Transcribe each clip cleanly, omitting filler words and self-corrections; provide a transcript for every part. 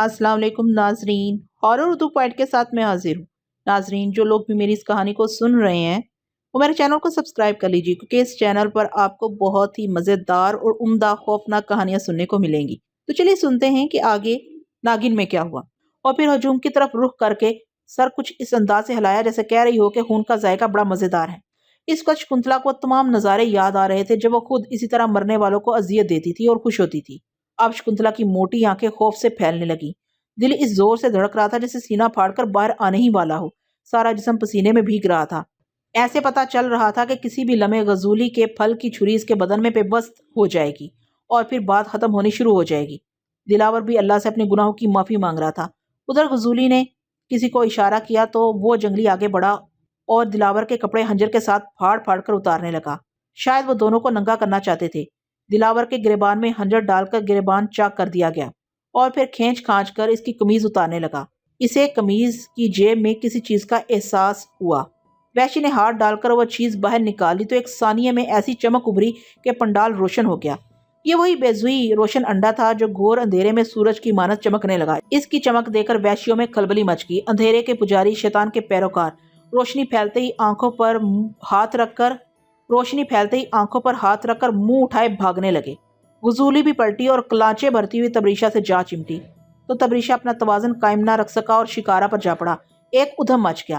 السلام علیکم ناظرین، ہارر اردو پوائنٹ کے ساتھ میں حاضر ہوں۔ ناظرین، جو لوگ بھی میری اس کہانی کو سن رہے ہیں وہ میرے چینل کو سبسکرائب کر لیجیے، کیونکہ اس چینل پر آپ کو بہت ہی مزیدار اور عمدہ خوفناک کہانیاں سننے کو ملیں گی۔ تو چلیے سنتے ہیں کہ آگے ناگن میں کیا ہوا۔ اور پھر ہجوم کی طرف رخ کر کے سر کچھ اس انداز سے ہلایا جیسے کہہ رہی ہو کہ خون کا ذائقہ بڑا مزیدار ہے۔ اس وقت شکنتلا کو تمام نظارے یاد آ رہے تھے جب وہ خود اسی طرح مرنے والوں کو اذیت دیتی تھی اور خوش ہوتی تھی۔ اب شکنتلا کی موٹی آنکھیں خوف سے پھیلنے لگی، دل اس زور سے دھڑک رہا تھا جیسے سینہ پھاڑ کر باہر آنے ہی والا ہو، سارا جسم پسینے میں بھیگ رہا تھا۔ ایسے پتا چل رہا تھا کہ کسی بھی لمحے غزولی کے پھل کی چھری اس کے بدن میں پیوست ہو جائے گی اور پھر بات ختم ہونی شروع ہو جائے گی۔ دلاور بھی اللہ سے اپنے گناہوں کی معافی مانگ رہا تھا۔ ادھر غزولی نے کسی کو اشارہ کیا تو وہ جنگلی آگے بڑھا اور دلاور کے کپڑے خنجر کے ساتھ پھاڑ پھاڑ کر اتارنے لگا۔ شاید وہ دونوں کو ننگا کرنا چاہتے تھے۔ دلاور کے گریبان میں خنجر ڈال کر گریبان چاک کر دیا گیا اور پھر کھینچ کھانچ کر اس کی قمیض اتارنے لگا۔ اسے قمیض کی جیب میں کسی چیز کا احساس ہوا۔ وحشی نے ہاتھ ڈال کر وہ چیز باہر نکالی تو ایک ثانیے میں ایسی چمک ابھری کہ پنڈال روشن ہو گیا۔ یہ وہی بیضوئی روشن انڈا تھا جو گھور اندھیرے میں سورج کی مانند چمکنے لگا۔ اس کی چمک دیکھ کر وحشیوں میں کھلبلی مچ گئی۔ اندھیرے کے پجاری، شیطان کے پیروکار روشنی پھیلتے ہی آنکھوں پر ہاتھ رکھ کر منہ اٹھائے بھاگنے لگے۔ غزولی بھی پلٹی اور کلانچے بھرتی ہوئی تبریشہ سے جا چمٹی تو تبریشہ اپنا توازن قائم نہ رکھ سکا اور شکارا پر جا پڑا۔ ایک ادھم مچ گیا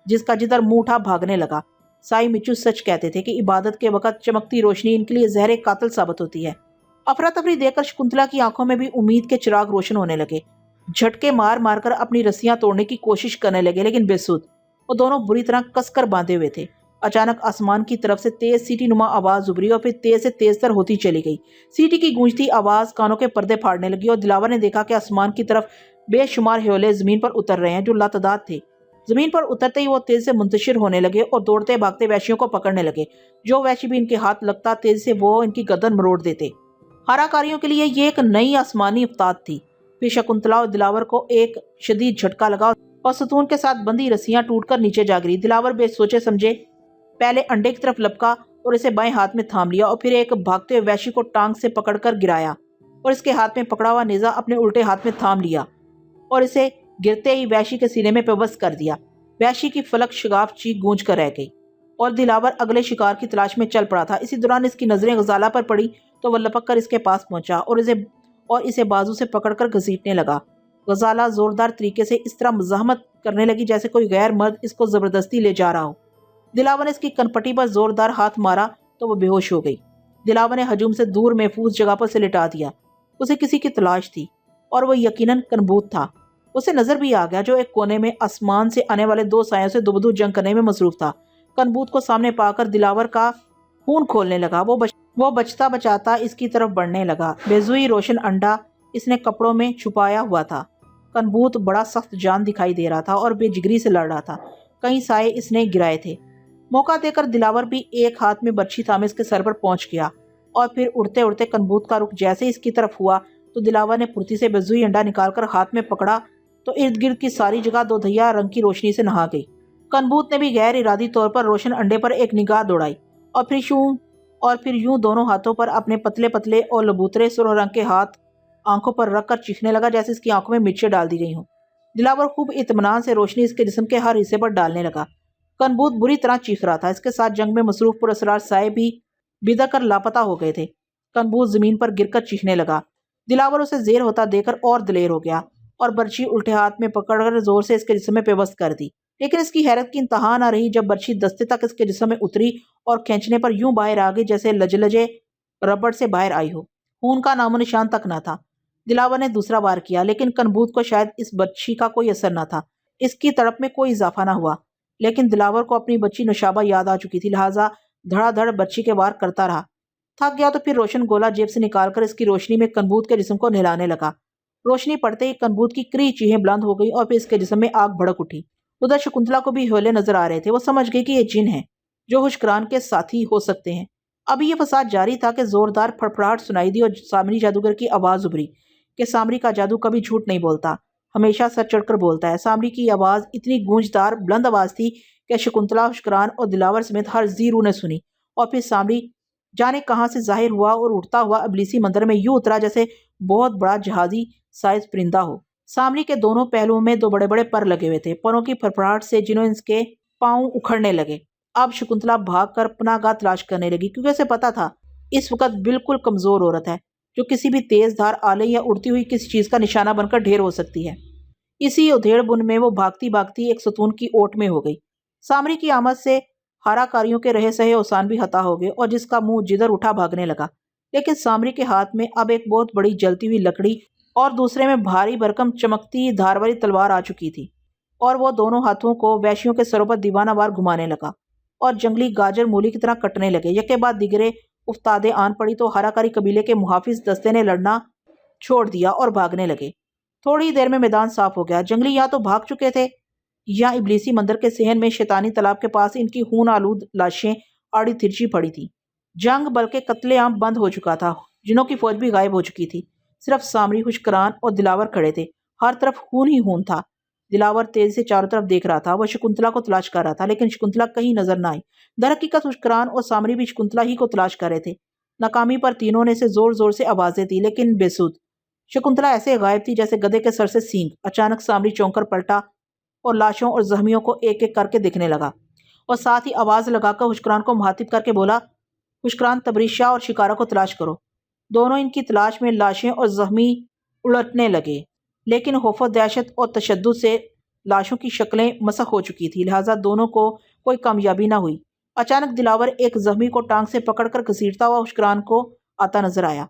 جس کا جدھر منہ اٹھا بھاگنے لگا۔ سائی مچو سچ کہتے تھے کہ عبادت کے وقت چمکتی روشنی ان کے لیے زہر قاتل ثابت ہوتی ہے۔ افراتفری دیکھ کر شکنتلا کی آنکھوں میں بھی امید کے چراغ روشن ہونے لگے۔ جھٹکے مار مار کر اپنی رسیاں توڑنے کی کوشش کرنے لگے لیکن بے سود۔ وہ دونوں بری طرح کس کر باندھے ہوئے تھے۔ اچانک آسمان کی طرف سے تیز سیٹی نما آواز ابھری اور پھر تیز سے تیز تر ہوتی چلی گئی۔ سیٹی کی گونجتی آواز کانوں کے پردے پھاڑنے لگی اور دلاور نے دیکھا کہ آسمان کی طرف بے شمار ہیولے زمین پر اتر رہے ہیں جو لاتعداد تھے۔ زمین پر اترتے ہی وہ تیز سے منتشر ہونے لگے اور دوڑتے بھاگتے وحشیوں کو پکڑنے لگے۔ جو وحشی بھی ان کے ہاتھ لگتا تیزی سے وہ ان کی گردن مروڑ دیتے۔ ہراکاریوں کے لیے یہ ایک نئی آسمانی افتاد تھی۔ پھر شکنتلا اور دلاور کو ایک شدید جھٹکا لگا اور ستون کے ساتھ بندھی رسیاں ٹوٹ کر نیچے جا گری۔ دلاور بے سوچے سمجھے پہلے انڈے کی طرف لپکا اور اسے بائیں ہاتھ میں تھام لیا اور پھر ایک بھاگتے ہوئے وحشی کو ٹانگ سے پکڑ کر گرایا اور اس کے ہاتھ میں پکڑا ہوا نیزہ اپنے الٹے ہاتھ میں تھام لیا اور اسے گرتے ہی وحشی کے سینے میں پیوست کر دیا۔ وحشی کی فلک شگاف چیخ گونج کر رہ گئی اور دلاور اگلے شکار کی تلاش میں چل پڑا تھا۔ اسی دوران اس کی نظریں غزالہ پر پڑی تو وہ لپک کر اس کے پاس پہنچا اور اسے بازو سے پکڑ کر گھسیٹنے لگا۔ غزالہ زوردار طریقے سے اس طرح مزاحمت کرنے لگی جیسے کوئی غیر مرد اس کو زبردستی لے جا رہا ہو۔ دلاور نے اس کی کنپٹی پر زوردار ہاتھ مارا تو وہ بے ہوش ہو گئی۔ دلاور نے ہجوم سے دور محفوظ جگہ پر سے لٹا دیا۔ اسے کسی کی تلاش تھی اور وہ یقیناً کنبوت تھا۔ اسے نظر بھی آ گیا جو ایک کونے میں آسمان سے آنے والے دو سایوں سے دوبدو جنگ کرنے میں مصروف تھا۔ کنبوت کو سامنے پا کر دلاور کا خون کھولنے لگا۔ وہ بچتا بچاتا اس کی طرف بڑھنے لگا۔ بیضوئی روشن انڈا اس نے کپڑوں میں چھپایا ہوا تھا۔ کنبوت بڑا سخت جان دکھائی دے رہا تھا اور بے جگری سے لڑ رہا تھا۔ کئی سائے اس نے گرائے تھے۔ موقع دے کر دلاور بھی ایک ہاتھ میں برچھی تھامے اس کے سر پر پہنچ گیا اور پھر اڑتے اڑتے کنبوت کا رخ جیسے اس کی طرف ہوا تو دلاور نے پھرتی سے بیضوئی انڈا نکال کر ہاتھ میں پکڑا تو ارد گرد کی ساری جگہ دو دھیا رنگ کی روشنی سے نہا گئی۔ کنبوت نے بھی غیر ارادی طور پر روشن انڈے پر ایک نگاہ دوڑائی اور پھر یوں دونوں ہاتھوں پر اپنے پتلے پتلے اور لبوترے سرخ رنگ کے ہاتھ آنکھوں پر رکھ کر چیخنے لگا جیسے اس کی آنکھوں میں مرچیں ڈال دی گئی ہوں۔ دلاور خوب اطمینان سے روشنی اس کے جسم کے ہر حصے پر ڈالنے لگا۔ کنبوت بری طرح چیخ رہا تھا۔ اس کے ساتھ جنگ میں مصروف پراسرار سائے بھی بدک کر لاپتہ ہو گئے تھے۔ کنبوت زمین پر گر کر چیخنے لگا۔ دلاور اسے زیر ہوتا دیکھ کر اور دلیر ہو گیا اور برچھی الٹے ہاتھ میں پکڑ کر زور سے اس کے جسم میں پیوست کر دی۔ لیکن اس کی حیرت کی انتہا نہ رہی جب برچھی دستے تک اس کے جسم میں اتری اور کھینچنے پر یوں باہر آ گئی جیسے لجلجے ربڑ سے باہر آئی ہو۔ خون کا نام و نشان تک نہ تھا۔ دلاور نے دوسرا وار کیا لیکن کنبوت کو شاید اس برچھی کا کوئی اثر نہ تھا۔ اس کی تڑپ میں کوئی اضافہ نہ ہوا۔ لیکن دلاور کو اپنی بچی نوشابہ یاد آ چکی تھی، لہٰذا دھڑا دھڑ برچھی کے وار کرتا رہا۔ تھک گیا تو پھر روشن گولا جیب سے نکال کر اس کی روشنی میں کنبوت کے جسم کو نہلانے لگا۔ روشنی پڑتے ہی کنبوت کی کری چیخیں بلند ہو گئی اور پھر اس کے جسم میں آگ بھڑک اٹھی۔ ادھر شکنتلا کو بھی ہیولے نظر آ رہے تھے۔ وہ سمجھ گئی کہ یہ جن ہیں جو حشکران کے ساتھی ہو سکتے ہیں۔ ابھی یہ فساد جاری تھا کہ زوردار پھڑپھڑاہٹ سنائی دی اور سامری جادوگر کی آواز ابھری کہ سامری کا جادو کبھی جھوٹ نہیں بولتا، ہمیشہ سر چڑھ کر بولتا ہے۔ سامری کی آواز اتنی گونجدار بلند آواز تھی کہ شکنتلا، حشکران اور دلاور سمیت ہر ذی روح نے سنی اور پھر سامری جانے کہاں سے ظاہر ہوا اور اڑتا ہوا ابلیسی مندر میں یوں اترا جیسے بہت بڑا جہازی سائز پرندہ ہو۔ सामरी के दोनों पहलुओं में दो बड़े बड़े पर लगे हुए थे। परों की फड़फड़ाहट से जिन्हों इसके पांव उखड़ने लगे। अब शकुंतला भागकर पनाहगाह तलाश करने लगी, क्योंकि उसे पता था इस वक्त बिल्कुल कमजोर औरत है जो किसी भी तेज धार आले या उड़ती हुई किसी चीज का निशाना बनकर ढेर हो सकती है। इसी उधेड़ बुन में वो भागती भागती एक सतून की ओट में हो गई। सामरी की आमद से हाराकारियों के रहे सहे ओसान भी हता हो गए और जिसका मुंह जिधर उठा भागने लगा। लेकिन सामरी के हाथ में अब एक बहुत बड़ी जलती हुई लकड़ी और दूसरे में भारी भरकम चमकती धार वाली तलवार आ चुकी थी और वो दोनों हाथों को वैश्यों के सरों पर दीवानावार घुमाने लगा और जंगली गाजर मूली की तरह कटने लगे। यके बाद दिगरे उफ्तादे आन पड़ी तो हाराकारी कबीले के मुहाफिज दस्ते ने लड़ना छोड़ दिया और भागने लगे। थोड़ी देर में मैदान साफ हो गया। जंगली या तो भाग चुके थे या इबलीसी मंदिर के सेहन में शैतानी तालाब के पास इनकी खून आलूद लाशें आड़ी तिरछी पड़ी थी। जंग बल्कि कत्लेआम बंद हो चुका था। जिनों की फौज भी गायब हो चुकी थी। सिर्फ सामरी, खुशकरान और दिलावर खड़े थे। हर तरफ खून ही खून था। दिलावर तेजी से चारों तरफ देख रहा था। वह शकुंतला को तलाश कर रहा था, लेकिन शकुंतला कहीं नजर न आई। दरहकीकत खुशकरान और सामरी भी शकुंतला ही को तलाश कर रहे थे। नाकामी पर तीनों ने से जोर जोर से आवाजें दी, लेकिन बेसुध। शकुंतला ऐसे गायब थी जैसे गधे के सर से सींग। अचानक सामरी चौंक कर पलटा और लाशों और जख्मियों को एक एक करके देखने लगा और साथ ही आवाज लगाकर खुशकरान को मुखातिब करके बोला, खुशकरान, तबरीशा और शिकारा को तलाश करो। दोनों इनकी तलाश में लाशें और जख्मी उलटने लगे, लेकिन खौफ दहशत और तशद्दुद से लाशों की शक्लें मसख हो चुकी थी, लिहाजा दोनों को कोई कामयाबी ना हुई। अचानक दिलावर एक जख्मी को टांग से पकड़कर घसीटता हुआ खुशकरान को आता नजर आया।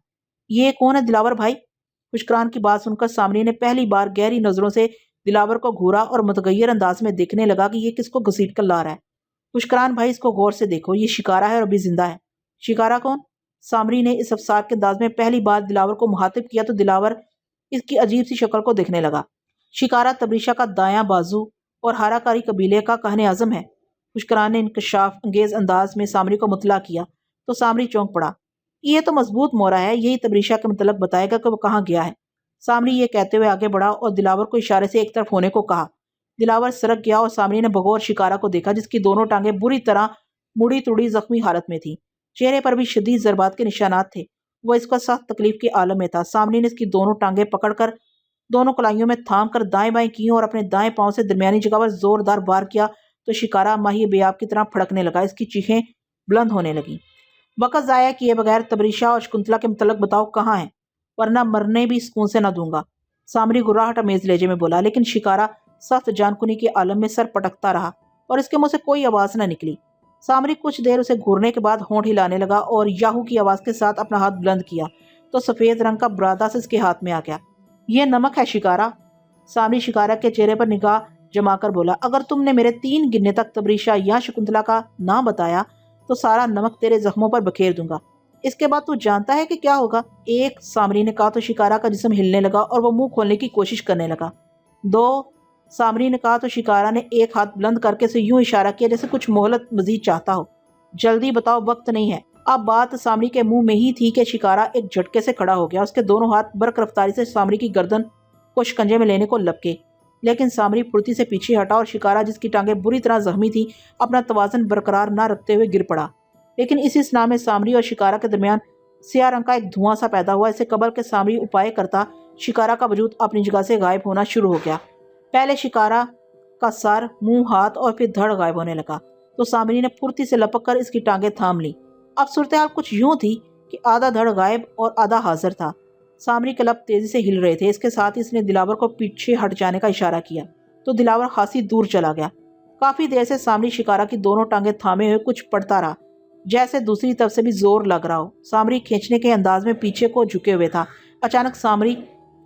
ये कौन है दिलावर भाई? खुशकरान की बात सुनकर सामरी ने पहली बार गहरी नजरों से दिलावर को घूरा और मुतगय्यर अंदाज में देखने लगा कि ये किसको घसीट कर ला रहा है। खुशकरान भाई, इसको गौर से देखो, ये शिकारा है और अभी जिंदा है। शिकारा कौन? सामरी ने इस अफसार के अंदाज में पहली बार दिलावर को मुखातिब किया तो दिलावर इसकी अजीब सी शक्ल को देखने लगा। शिकारा तबरीशा का दायां बाजू और हाराकारी कबीले का कहने आजम है। खुशकरान ने इंकशाफ अंगेज अंदाज में सामरी को मुतला किया तो सामरी चौंक पड़ा। ये तो मजबूत मोहरा है, यही तबरीशा के मतलब बताएगा कि वो कहाँ गया है। सामरी ये कहते हुए आगे बढ़ा और दिलावर को इशारे से एक तरफ होने को कहा। दिलावर सरक गया और सामरी ने बगौर शिकारा को देखा, जिसकी दोनों टांगे बुरी तरह मुड़ी तुड़ी जख्मी हालत में थी। चेहरे पर भी शदीद जरबात के निशानात थे। वह इसका सख्त तकलीफ के आलम में था। सामरी ने इसकी दोनों टांगे पकड़कर दोनों कलाइयों में थाम कर दाएं बाएं की और अपने दाएं पांव से दरमियानी जगह पर जोरदार वार किया तो शिकारा माही बेआब की तरह फड़कने लगा। इसकी चीखें बुलंद होने लगी। वक़्त ज़ाया किए बगैर तबरीशा और शकुंतला के मुतल्लक बताओ कहाँ है, वरना मरने भी सुकून से न दूंगा। सामरी गुर्राहट अमेज लहजे में बोला, लेकिन शिकारा सख्त जानकुनी के आलम में सर पटकता रहा और इसके मुंह से कोई आवाज न निकली। सामरी कुछ देर उसे घूरने के बाद होंठ हिलाने लगा और याहू की आवाज के साथ अपना हाथ बुलंद किया तो सफेद रंग का बुरादा से इसके हाथ में आ गया। यह नमक है शिकारा। सामरी शिकारा के चेहरे पर निगाह जमाकर बोला, अगर तुमने मेरे 3 गिनने तक तबरीशा या शकुंतला का नाम बताया तो सारा नमक तेरे जख्मों पर बखेर दूंगा। इसके बाद तू जानता है कि क्या होगा? 1, सामरी ने कहा तो शिकारा का जिस्म हिलने लगा और वो मुंह खोलने की कोशिश करने लगा। 2, सामरी ने कहा तो शिकारा ने एक हाथ बुलंद करके से यूं इशारा किया जैसे कुछ मोहलत मजीद चाहता हो। जल्दी बताओ, वक्त नहीं है। अब बात सामरी के मुंह में ही थी कि शिकारा एक झटके से खड़ा हो गया। उसके दोनों हाथ बरक रफ्तारी से सामरी की गर्दन को शिकंजे में लेने को लपके, लेकिन सामरी फुर्ती से पीछे हटा और शिकारा, जिसकी टांगें बुरी तरह जख्मी थी, अपना तवाजन बरकरार न रखते हुए गिर पड़ा। लेकिन इसी स्ना में सामरी और शिकारा के दरमियान सियाह रंग का एक धुआं सा पैदा हुआ। इससे कबल के सामरी उपाय करता शिकारा का वजूद अपनी जगह से गायब होना शुरू हो गया। पहले शिकारा का सर, मुंह, हाथ और फिर धड़ गायब होने लगा तो सामरी ने फुर्ती से लपक कर इसकी टांगें थाम ली। अब सूरत हाल कुछ यूं थी कि आधा धड़ गायब और आधा हाजिर था। सामरी के लब तेजी से हिल रहे थे। इसके साथ ही इसने दिलावर को पीछे हट जाने का इशारा किया तो दिलावर खासी दूर चला गया। काफी देर से सामरी शिकारा की दोनों टांगें थामे हुए कुछ पड़ता रहा, जैसे दूसरी तरफ से भी जोर लग रहा हो। सामरी खींचने के अंदाज में पीछे को झुके हुए था। अचानक सामरी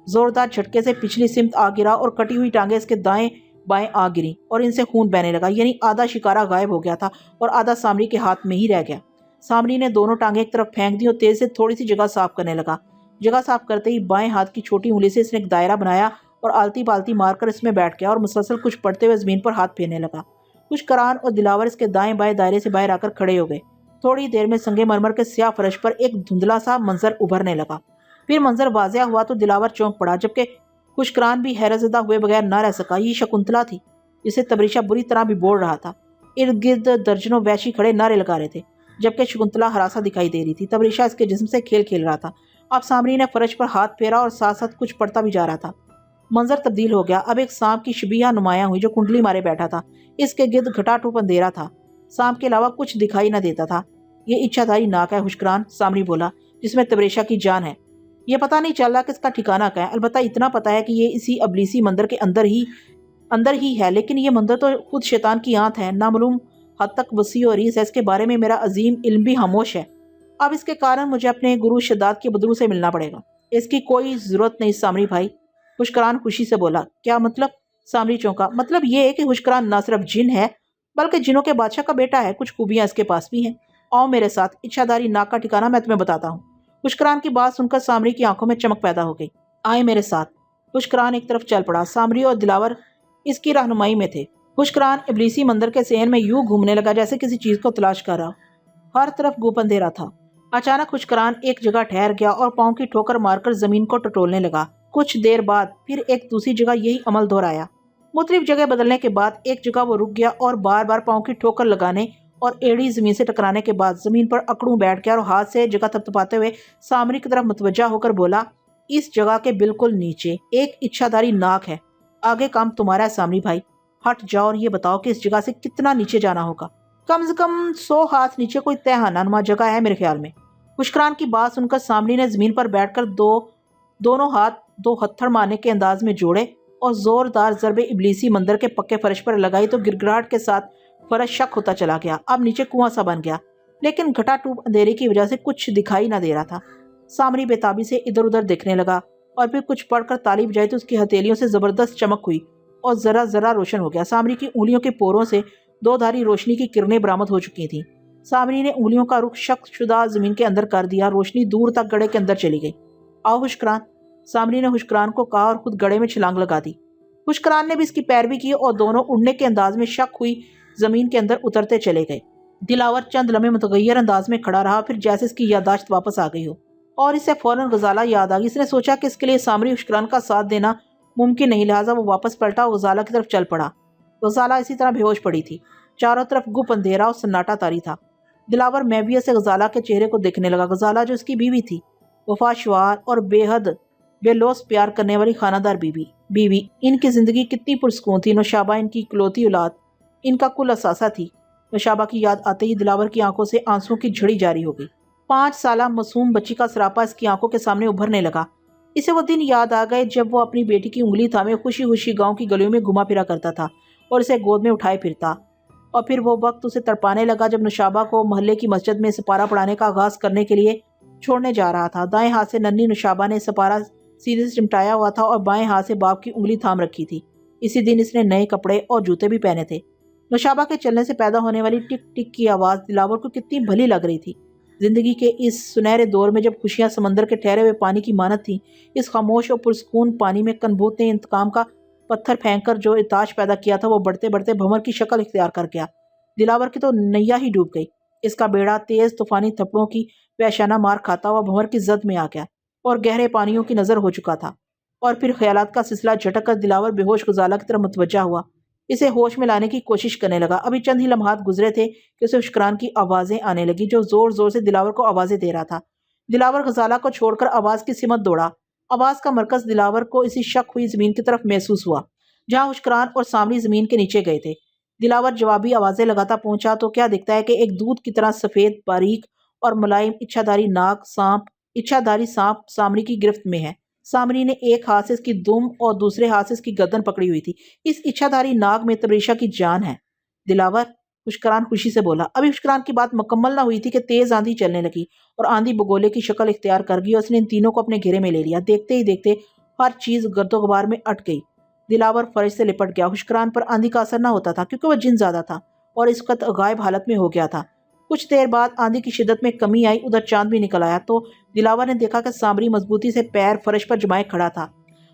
जोरदार झटके से पिछली सिमत आ गिरा और कटी हुई टांगें इसके दाएं बाएं आ गिरी और इनसे खून बहने लगा। यानी आधा शिकारा गायब हो गया था और आधा सामरी के हाथ में ही रह गया। सामरी ने दोनों टांगें एक तरफ फेंक दी और तेज से थोड़ी सी जगह साफ करने लगा। जगह साफ करते ही बाएं हाथ की छोटी उंगली से इसने एक दायरा बनाया और आलती पालती मारकर इसमें बैठ गया और मुसलसल कुछ पड़ते हुए जमीन पर हाथ फेरने लगा। खुशकरान और दिलावर इसके दाएं बाएं दायरे से बाहर आकर खड़े हो गए। थोड़ी देर में संगे मरमर के स्याह फर्श पर एक धुंधला सा मंजर उभरने लगा। फिर मंजर वाजिया हुआ तो दिलावर चौंक पड़ा, जबकि खुशकरान भी हैरतज़दा हुए बगैर न रह सका। ये शकुंतला थी जिसे तबरीशा बुरी तरह भी बोल रहा था। इर्द गिर्द दर्जनों वैशी खड़े नारे लगा रहे थे, जबकि शकुंतला हरासा दिखाई दे रही थी। तबरीशा इसके जिस्म से खेल खेल रहा था। अब सामरी ने फर्श पर हाथ फेरा और साथ साथ कुछ पढ़ता भी जा रहा था। منظر تبدیل ہو گیا۔ اب ایک سانپ کی شبیہ نمایاں ہوئی جو کنڈلی مارے بیٹھا تھا۔ اس کے گرد گھٹاٹوپ اندھیرا تھا، سانپ کے علاوہ کچھ دکھائی نہ دیتا تھا۔ یہ اچھا دھاری ناک ہے حشکران، سامری بولا، جس میں تبریشہ کی جان ہے۔ یہ پتہ نہیں چل رہا کہ اس کا ٹھکانہ کہاں ہے، البتہ اتنا پتہ ہے کہ یہ اسی ابلیسی مندر کے اندر ہی ہے، لیکن یہ مندر تو خود شیطان کی آنت ہے، نامعلوم حد تک وسیع و عریض ہے۔ اس کے بارے میں میرا عظیم علم بھی خاموش ہے۔ اب اس کے کارن مجھے اپنے گرو شداد کے بدرو سے ملنا پڑے گا۔ اس کی کوئی ضرورت نہیں سامری بھائی، حشکران خوشی سے بولا۔ کیا مطلب؟ سامری چونکا۔ مطلب یہ ہے کہ حشکران نہ صرف جن ہے بلکہ جنوں کے بادشاہ کا بیٹا ہے، کچھ خوبیاں اس کے پاس بھی ہیں۔ آؤ میرے ساتھ، اچھا دھاری ناک کا ٹھکانہ میں تمہیں بتاتا ہوں۔ حشکران کی بات سن کر سامری کی آنکھوں میں چمک پیدا ہو گئی۔ آئے میرے ساتھ۔ حشکران ایک طرف چل پڑا، سامری اور دلاور اس کی رہنمائی میں تھے۔ حشکران ابلیسی مندر کے صحن میں یوں گھومنے لگا جیسے کسی چیز کو تلاش کر رہا۔ ہر طرف گوپ اندھیرا تھا۔ اچانک حشکران ایک جگہ ٹھہر گیا اور پاؤں کی ٹھوکر مار کر زمین کو ٹٹولنے لگا۔ کچھ دیر بعد پھر ایک دوسری جگہ یہی عمل دہرایا۔ مختلف جگہ بدلنے کے بعد ایک جگہ وہ رک گیا اور بار بار پاؤں کی ٹھوکر لگانے اور ایڑی زمین سے ٹکرانے کے بعد زمین پر اکڑوں بیٹھ گیا اور ہاتھ سے جگہ تھپتھپاتے ہوئے سامری کی طرف متوجہ ہو کر بولا، اس جگہ کے بالکل نیچے ایک اچھا دھاری ناک ہے۔ آگے کام تمہارا ہے سامری بھائی، ہٹ جاؤ اور یہ بتاؤ کہ اس جگہ سے کتنا نیچے جانا ہوگا۔ کم سے کم 100 ہاتھ نیچے کوئی تہانہ نما جگہ ہے میرے خیال میں۔ حشکران کی بات سن کر سامری نے زمین پر بیٹھ کر دونوں ہاتھ 2 ہتھڑ مارنے کے انداز میں جوڑے اور زوردار ضربے ابلیسی مندر کے پکے فرش پر لگائی تو گڑگڑاہٹ کے ساتھ فرش شک ہوتا چلا گیا۔ اب نیچے کنواں سا بن گیا، لیکن گھٹا ٹوپ اندھیرے کی وجہ سے کچھ دکھائی نہ دے رہا تھا۔ سامری بےتابی سے ادھر ادھر دیکھنے لگا اور پھر کچھ پڑھ کر تالی بجائی تو اس کی ہتھیلیوں سے زبردست چمک ہوئی اور ذرا ذرا روشن ہو گیا۔ سامری کی انگلیوں کے پوروں سے 2 دھاری روشنی کی کرنیں برآمد ہو چکی تھیں۔ سامری نے انگلیوں کا رخ شک شدہ زمین کے اندر کر دیا، روشنی دور تک گڑھے کے اندر چلی گئی۔ آؤ حشکران، سامری نے حشکران کو کہا اور خود گڑھے میں چھلانگ لگا دی۔ حشکران نے بھی اس کی پیروی کی اور دونوں اڑنے کے انداز میں شک ہوئی زمین کے اندر اترتے چلے گئے۔ دلاور چند لمحے متغیر انداز میں کھڑا رہا، پھر جیسے اس کی یادداشت واپس آ گئی ہو اور اسے فوراً غزالہ یاد آ گئی۔ اس نے سوچا کہ اس کے لیے سامری حشکران کا ساتھ دینا ممکن نہیں، لہٰذا وہ واپس پلٹا اور غزالہ کی طرف چل پڑا۔ غزالہ اسی طرح بے ہوش پڑی تھی، چاروں طرف گپ اندھیرا اور سناٹا طاری تھا۔ دلاور میویت سے غزالہ کے چہرے کو دیکھنے لگا۔ غزالہ جو اس کی بیوی تھی، وفاشوار اور بے حد بے لوث پیار کرنے والی خانہ دار بیوی، ان کی زندگی کتنی پرسکون تھی۔ نوشابہ ان کی اکلوتی اولاد، ان کا کل اثاثہ تھی۔ نوشابہ کی یاد آتے ہی دلاور کی آنکھوں سے آنسوں کی جھڑی جاری ہو گئی۔ 5 سالہ معصوم بچی کا سراپا اس کی آنکھوں کے سامنے ابھرنے لگا۔ اسے وہ دن یاد آ گئے جب وہ اپنی بیٹی کی انگلی تھامے خوشی خوشی گاؤں کی گلیوں میں گھما پھرا کرتا تھا اور اسے گود میں اٹھائے پھرتا، اور پھر وہ وقت اسے تڑپانے لگا جب نوشابہ کو محلے کی مسجد میں سپارہ پڑھانے کا آغاز کرنے کے لیے چھوڑنے جا رہا تھا۔ دائیں ہاتھ سے ننھی نوشابہ نے سپارہ سیدھے سے چمٹایا ہوا تھا اور بائیں ہاتھ سے باپ کی انگلی تھام رکھی تھی۔ اسی دن اس نے نئے کپڑے اور جوتے بھی پہنے تھے۔ نوشابہ کے چلنے سے پیدا ہونے والی ٹک ٹک کی آواز دلاور کو کتنی بھلی لگ رہی تھی۔ زندگی کے اس سنہرے دور میں جب خوشیاں سمندر کے ٹھہرے ہوئے پانی کی مانند تھیں، اس خاموش اور پرسکون پانی میں کنبوت نے انتقام کا پتھر پھینک کر جو اتاش پیدا کیا تھا وہ بڑھتے بڑھتے بھنور کی شکل اختیار کر گیا۔ دلاور کی تو نیا ہی ڈوب گئی۔ اس کا بیڑا تیز طوفانی تھپڑوں کی وحشانہ مار کھاتا ہوا بھنور کی زد میں آ گیا اور گہرے پانیوں کی نظر ہو چکا تھا۔ اور پھر خیالات کا سلسلہ جھٹک کر دلاور بے ہوش غزالہ کی طرف متوجہ ہوا، اسے ہوش میں لانے کی کوشش کرنے لگا۔ ابھی چند ہی لمحات گزرے تھے کہ اسے حشکران کی آوازیں آنے لگی جو زور زور سے دلاور کو آوازیں دے رہا تھا۔ دلاور غزالہ کو چھوڑ کر آواز کی سمت دوڑا۔ آواز کا مرکز دلاور کو اسی شک ہوئی زمین کی طرف محسوس ہوا جہاں حشکران اور سامری زمین کے نیچے گئے تھے۔ دلاور جوابی آوازیں لگاتا پہنچا تو کیا دیکھتا ہے کہ ایک دودھ کی طرح سفید باریک اور ملائم اچھا دھاری سانپ سامری کی گرفت میں ہے۔ سامری نے ایک ہاتھ سے اس کی دم اور دوسرے ہاتھ سے اس کی گردن پکڑی ہوئی تھی۔ اس اچھا دھاری ناگ میں تبریشہ کی جان ہے دلاور، حشکران خوشی سے بولا۔ ابھی حشکران کی بات مکمل نہ ہوئی تھی کہ تیز آندھی چلنے لگی اور آندھی بگولے کی شکل اختیار کر گئی اور اس نے ان تینوں کو اپنے گھیرے میں لے لیا۔ دیکھتے ہی دیکھتے ہر چیز گرد و غبار میں اٹ گئی۔ دلاور فرش سے لپٹ گیا۔ حشکران پر آندھی کا اثر نہ ہوتا تھا کیونکہ وہ جن زیادہ تھا اور اس وقت غائب حالت میں ہو گیا تھا۔ کچھ دیر بعد آندھی کی شدت میں کمی آئی، ادھر چاند بھی نکل آیا تو دلاور نے دیکھا کہ سامری مضبوطی سے پیر فرش پر جمائے کھڑا تھا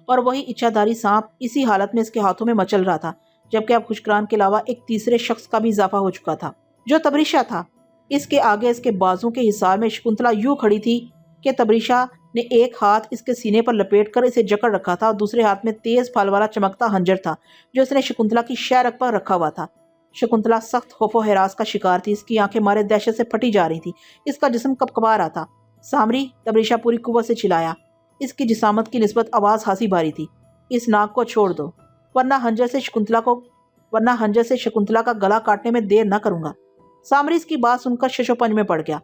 اور وہی اچھا دھاری سانپ اسی حالت میں اس کے ہاتھوں میں مچل رہا تھا، جبکہ اب حشکران کے علاوہ ایک تیسرے شخص کا بھی اضافہ ہو چکا تھا جو تبریشہ تھا۔ اس کے آگے اس کے بازوں کے حصار میں شکنتلا یوں کھڑی تھی کہ تبریشہ نے ایک ہاتھ اس کے سینے پر لپیٹ کر اسے جکڑ رکھا تھا اور دوسرے ہاتھ میں تیز پھال والا چمکتا خنجر تھا جو اس نے شکنتلا کی شہرگ پر رکھا ہوا تھا۔ شکنتلا سخت خوف و ہراس کا شکار تھی، اس کی آنکھیں مارے دہشت سے پھٹی جا رہی تھی، اس کا جسم کپکپا رہا تھا۔ سامری، تبریشہ پوری قوت سے چلایا، اس کی جسامت کی نسبت آواز خاصی بھاری تھی۔ इस नाग को छोड़ दो, वरना हंजर से शकुंतला का गला काटने में देर न करूंगा। सामरी इसकी बात सुनकर शशोपंज में पड़ गया।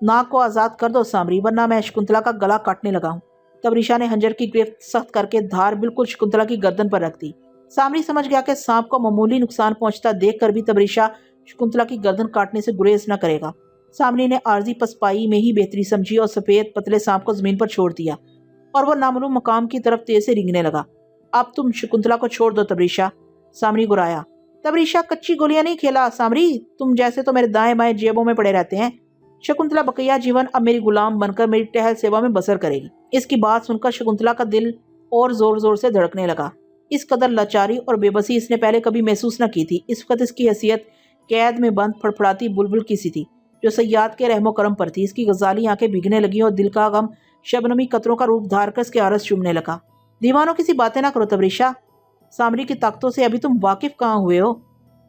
नाग को आजाद कर दो सामरी, वरना मैं शकुंतला का गला काटने लगा हूं। तबरीशा ने हंजर की गिरफ्त सख्त करके धार बिल्कुल शकुंतला की गर्दन पर रख दी। सामरी समझ गया कि सांप को मामूली नुकसान पहुंचता देखकर भी तबरीशा शकुंतला की गर्दन काटने से गुरेज न करेगा। सामरी ने आर्जी पसपाई में ही बेहतरी समझी और सफेद पतले सांप को जमीन पर छोड़ दिया और वो नामालूम मकाम की तरफ तेज से रेंगने लगा। अब तुम शकुंतला को छोड़ दो तबरीशा, सामरी गुराया। तबरीशा, कच्ची गोलियां नहीं खेला सामरी, तुम जैसे तो मेरे दाएं बाएं जेबों में पड़े रहते हैं। शकुंतला बकैया जीवन अब मेरी गुलाम बनकर मेरी टहल सेवा में बसर करेगी। इसकी बात सुनकर शकुंतला का दिल और जोर जोर से धड़कने लगा। इस कदर लाचारी और बेबसी इसने पहले कभी महसूस न की थी। इस वक्त इसकी हैसियत कैद में बंद फड़फड़ाती बुलबुल की सी थी जो सयाद के रहमो करम पर थी। इसकी गजाली आंखें भीगने लगी और दिल का गम शबनमी कतरों का रूप धार कर इसके आरस चूमने लगा। दीवानों की सी बातें ना करो तबरीशा, सामरी की ताकतों से अभी तुम वाकिफ कहाँ हुए हो।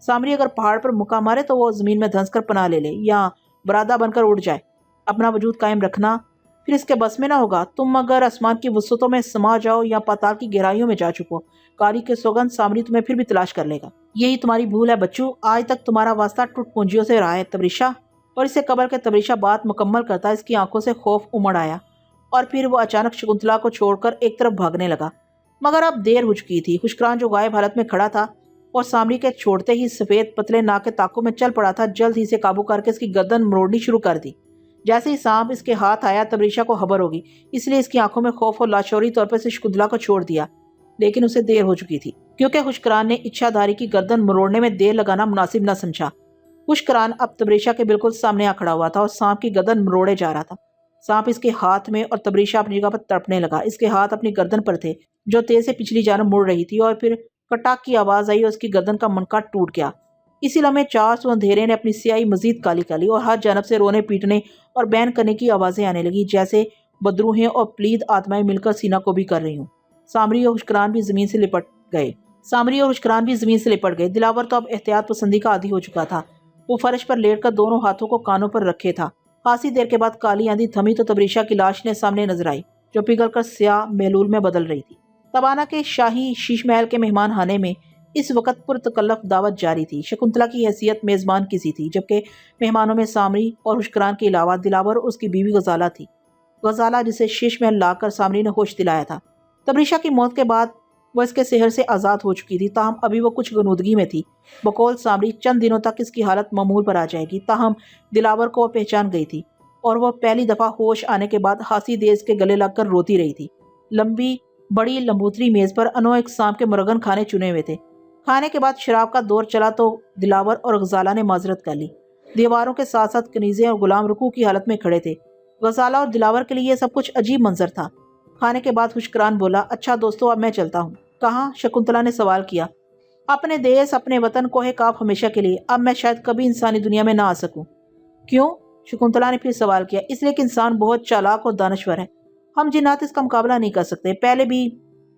सामरी अगर पहाड़ पर मुक्का मारे तो वो जमीन में धंस कर पनाह ले या बरादा बनकर उड़ जाए। अपना वजूद कायम रखना फिर इसके बस में ना होगा। तुम अगर आसमान की वसतों में समा जाओ या पाताल की गहराइयों में जा चुको, कारी के सौगंध सामरी तुम्हें फिर भी तलाश कर लेगा। यही तुम्हारी भूल है बच्चू, आज तक तुम्हारा वास्ता टूट पूंजियों से रहा है तबरीशा। और इसे कबर के तबरीशा बात मुकम्मल करता इसकी आंखों से खौफ उमड़ आया और फिर वो अचानक शकुंतला को छोड़कर एक तरफ भागने लगा। मगर अब देर हो चुकी थी। खुशकरान जो गायब हालत में खड़ा था और सामरी के छोड़ते ही सफेद पतले नाक के ताकों में चल पड़ा था, जल्द ही से काबू करके इसकी गर्दन मरोड़नी शुरू कर दी। जैसे ही सांप इसके हाथ आया तबरीशा को खबर होगी, इसलिए इसकी आंखों में खौफ और लाशौरी तौर पर शकुंतला को छोड़ दिया। लेकिन उसे देर हो चुकी थी, क्योंकि खुशकरान ने इच्छाधारी की गर्दन मरोड़ने में देर लगाना मुनासिब न समझा। खुशकरान अब तबरीशा के बिल्कुल सामने आ खड़ा हुआ था और सांप की गर्दन मरोड़े जा रहा था। सांप इसके हाथ में और तबरीशा अपनी जगह पर तड़पने लगा। इसके हाथ अपनी गर्दन पर थे जो तेज से पिछली जानब मुड़ रही थी और फिर कटाक की आवाज आई और उसकी गर्दन का मनका टूट गया। इसी लम्हे चार सौ अंधेरे ने अपनी स्याही मजीद काली काली और हर जानब से रोने पीटने और बैन करने की आवाजें आने लगी, जैसे बदरूहें और प्लीद आत्माएं मिलकर सीना को भी कर रही हूँ। सामरी और खुशकरान भी जमीन से लिपट गए। दिलावर तो अब एहतियात पसंदी का आदी हो चुका था। वो फर्श पर लेटकर दोनों हाथों को कानों पर रखे था। खासी देर के बाद काली आंधी थमी तो तबरीशा की लाश ने सामने नजर आई, जो पिघलकर स्याह महलूल में बदल रही थी। तबाना के शाही शीश महल के मेहमान खाने में इस वक्त पुरतकल्लफ दावत जारी थी। शकुंतला की हैसियत मेजबान की सी थी, जबकि मेहमानों में सामरी और खुशकरान के अलावा दिलावर और उसकी बीवी गजाला थी। गजाला जिसे शीश महल लाकर सामरी ने होश दिलाया था। तबरीशा की मौत के बाद वह इसके सेहर से आज़ाद हो चुकी थी, ताहम अभी वो कुछ गनूदगी में थी। बकौल सामरी चंद दिनों तक इसकी हालत मामूल पर आ जाएगी। ताहम दिलावर को वह पहचान गई थी और वह पहली दफ़ा होश आने के बाद हासी देश के गले लगकर रोती रही थी। लंबी बड़ी लंबूतरी मेज पर अनो एक सांप के मुरगन खाने चुने हुए थे। खाने के बाद शराब का दौर चला तो दिलावर और गजाला ने माजरत कर ली। दीवारों के साथ साथ कनीजे और गुलाम रुकू की हालत में खड़े थे। गजाला और दिलावर के लिए यह सब कुछ अजीब मंजर था। खाने के बाद खुशकरान बोला, अच्छा दोस्तों, अब मैं चलता हूँ। कहाँ? शकुंतला ने सवाल किया। अपने देश, अपने वतन कोहे काफ हमेशा के लिए। अब मैं शायद कभी इंसानी दुनिया में ना आ सकूं। क्यों? शकुंतला ने फिर सवाल किया। इसलिए कि इंसान बहुत चालाक और दानश्वर है। हम जिन्नात इसका मुकाबला नहीं कर सकते।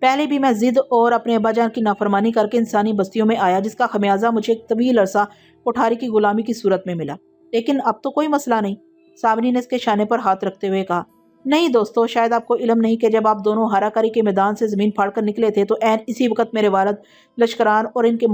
पहले भी मैं जिद और अपने अब्बाजान की नाफरमानी करके इंसानी बस्तियों में आया, जिसका खमियाजा मुझे एक तवील अरसा कोठारी की गुलामी की सूरत में मिला। लेकिन अब तो कोई मसला नहीं। सामरी ने इसके शाने पर हाथ रखते हुए कहा, नहीं दोस्तों, शायद आपको इल्म नहीं कि जब आप दोनों हाराकारी के मैदान से ज़मीन फाड़कर निकले थे तो ऐन इसी वक्त मेरे वालिद लश्करान और इनके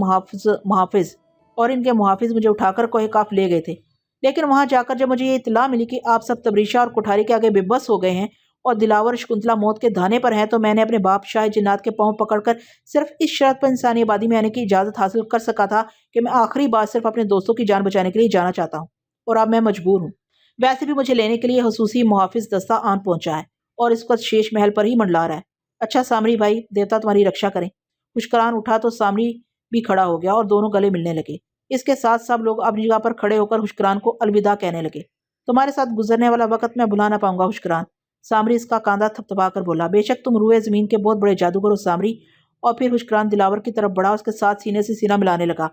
मुहाफिज मुझे उठाकर कोहे काफ ले गए थे। लेकिन वहां जाकर जब मुझे ये इत्तला मिली कि आप सब तबरीशा और कोठारी के आगे बेबस हो गए हैं और दिलावर शकुंतला मौत के धाने पर हैं, तो मैंने अपने बाप शाह जिन्नात के पांव पकड़कर सिर्फ इस शर्त पर इंसानी आबादी में आने की इजाज़त हासिल कर सका था कि मैं आखिरी बार सिर्फ अपने दोस्तों की जान बचाने के लिए जाना चाहता हूँ, और अब मैं मजबूर हूँ। वैसे भी मुझे लेने के लिए हुसूसी मुहाफिज दस्ता आन पहुंचा है और इस वक्त शेष महल पर ही मंडला रहा है। अच्छा सामरी भाई, देवता तुम्हारी रक्षा करें। खुशकरान उठा तो सामरी भी खड़ा हो गया और दोनों गले मिलने लगे। इसके साथ सब लोग अपनी जगह पर खड़े होकर खुशकरान को अलविदा कहने लगे। तुम्हारे साथ गुजरने वाला वक्त मैं भुला ना पाऊंगा खुशकरान। सामरी इसका कांधा थपथपा कर बोला। बेशक तुम रूए जमीन के बहुत बड़े जादूगर हो सामरी। और फिर खुशकरान दिलावर की तरफ बढ़ा, उसके साथ सीने से सीना मिलाने लगा।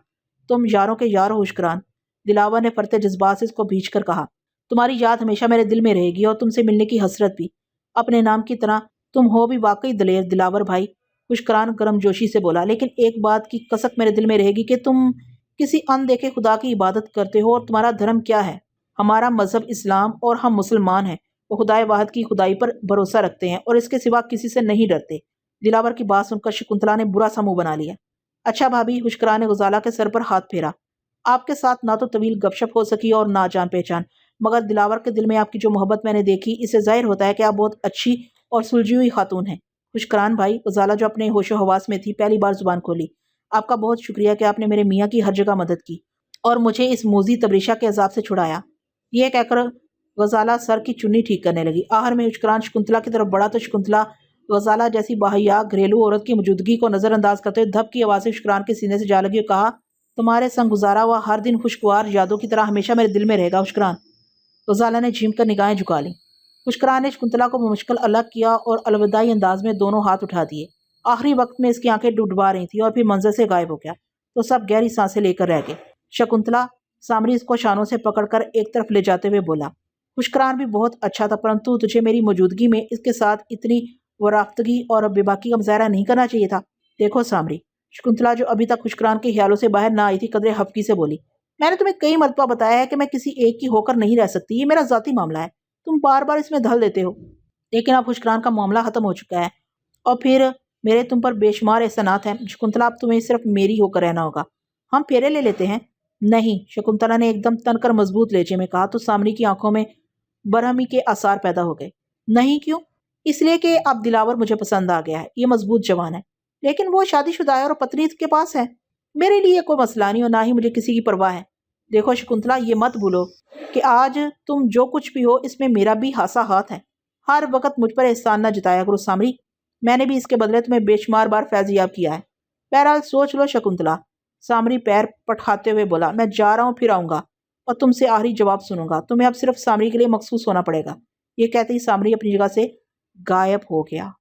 तुम यारों के यार हो खुशकरान। दिलावर ने फरते जज्बात से इसको भींच कर कहा, तुम्हारी याद हमेशा मेरे दिल में रहेगी और तुमसे मिलने की हसरत भी। अपने नाम की तरह तुम हो भी वाकई दलेर दिलावर भाई। खुशकरान गर्मजोशी से बोला, लेकिन एक बात की कसक मेरे दिल में रहेगी कि तुम किसी अनदेखे खुदा की इबादत करते हो। और तुम्हारा धर्म क्या है? हमारा मजहब इस्लाम और हम मुसलमान हैं। वो खुदाए वाहिद की खुदाई पर भरोसा रखते हैं और इसके सिवा किसी से नहीं डरते। दिलावर की बात सुनकर शकुंतला ने बुरा सा मुंह बना लिया। अच्छा भाभी, हुशकरा ने गुजाला के सर पर हाथ फेरा। आपके साथ ना तो तवील गपशप हो सकी और ना जान पहचान, मगर दिलावर के दिल में आपकी जो मोहब्बत मैंने देखी, इससे जाहिर होता है कि आप बहुत अच्छी और सुलझी हुई खातून हैं। खुशकरान भाई, गुजाला जो अपने होशो हवास में थी पहली बार जुबान खोली। आपका बहुत शुक्रिया कि आपने मेरे मियाँ की हर जगह मदद की और मुझे इस मोजी तबरीशा के अजाब से छुड़ाया। यह कहकर गजाला सर की चुन्नी ठीक करने लगी। आहर में हुशकरान शकुंतला की तरफ बढ़ा तो शकुंतला गजाला जैसी बाहिया घरेलू औरत की मौजूदगी को नजरअंदाज करते हुए धप की आवाज से हुशकरान के सीने से जा लगी और कहा, तुम्हारे संग गुजारा हुआ हर दिन खुशगवार यादों की तरह हमेशा मेरे दिल में रहेगा हुशकरान। गजाला ने झीम कर निगाहें झुका ली। हुशकरान ने शकुंतला को मुश्किल अलग किया और अलविदाई अंदाज में दोनों हाथ उठा दिए। आखिरी वक्त में इसकी आंखें डुडबा रही थी और फिर मंजर से गायब हो गया तो सब गहरी सांसें लेकर रह गए। शकुंतला सामरी इसको शानों से पकड़कर एक तरफ ले जाते हुए बोला, खुशकरान भी बहुत अच्छा था, परंतु तुझे मेरी मौजूदगी में इसके साथ इतनी वराफ्तगी और बेबाकी का मुजाहरा नहीं करना चाहिए था। देखो सामरी, शकुंतला जो अभी तक खुशकरान के ख्यालों से बाहर ना आई थी कदरे हफ्की से बोली, मैंने तुम्हें कई मरतबा बताया है कि मैं किसी एक की होकर नहीं रह सकती। ये मेरा जाती मामला है, तुम बार बार इसमें धल देते हो। लेकिन अब खुशकरान का मामला खत्म हो चुका है और फिर मेरे तुम पर बेशुमार एहसानात हैं। शकुंतला, अब तुम्हें सिर्फ मेरी होकर रहना होगा। हम फेरे ले लेते हैं। नहीं, शकुंतला ने एकदम तनकर मजबूत लहजे में कहा तो सामरी की आंखों में बरहमी के आसार पैदा हो गए। नहीं, क्यों? इसलिए कि अब दिलावर मुझे पसंद आ गया है। ये मजबूत जवान है, लेकिन वो शादीशुदा है और पत्नी के पास है। मेरे लिए कोई मसला नहीं और ना ही मुझे किसी की परवाह है। देखो शकुंतला, ये मत भूलो कि आज तुम जो कुछ भी हो इसमें मेरा भी हासा हाथ है। हर वक्त मुझ पर एहसान न जताया करो सामरी, मैंने भी इसके बदले तुम्हें बेशुमार बार फैज़याब किया है। बहरहाल सोच लो शकुंतला। सामरी पैर पटखाते हुए बोला, मैं जा रहा हूँ, फिर आऊंगा और तुमसे आखिरी जवाब सुनूंगा। तुम्हें अब सिर्फ सामरी के लिए मखसूस होना पड़ेगा। ये कहते ही सामरी अपनी जगह से गायब हो गया।